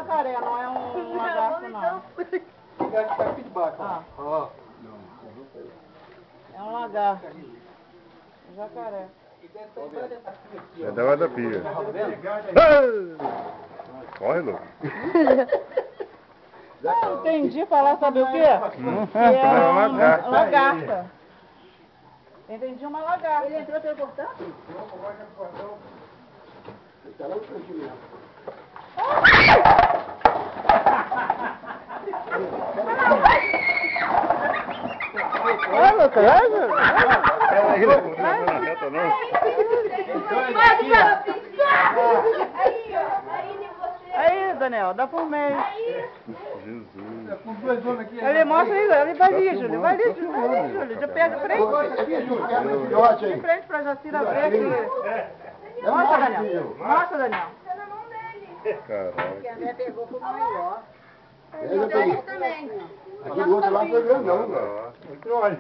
Jacaré, não é um lagarto, não. Fica aqui de baixo, ó. É um lagarto. Jacaré. É da da pia. Corre, louco. Entendi falar, sabe o quê? Que é uma uma lagarta. lagarta. Entendi uma lagarta. Ele entrou pelo portão? Tá lá no cantinho mesmo. Vai, Lucas, vai, Lucas. Ela aí não na reta, não. Aí, Daniel, dá por meio. Jesus. Com dois homens aqui. Ele mostra aí, ele vai ali, Júlio. Vai ali, Júlio. Vai ali, Júlio. Já pega frente. Aqui, Júlio, quer meu filhote De aí? frente pra Jacira ver aqui. Mostra, Daniel. Mostra, Daniel. Caralho. Que a André pegou pro maior. Aqui do outro lá foi grandão, velho. Olha lá.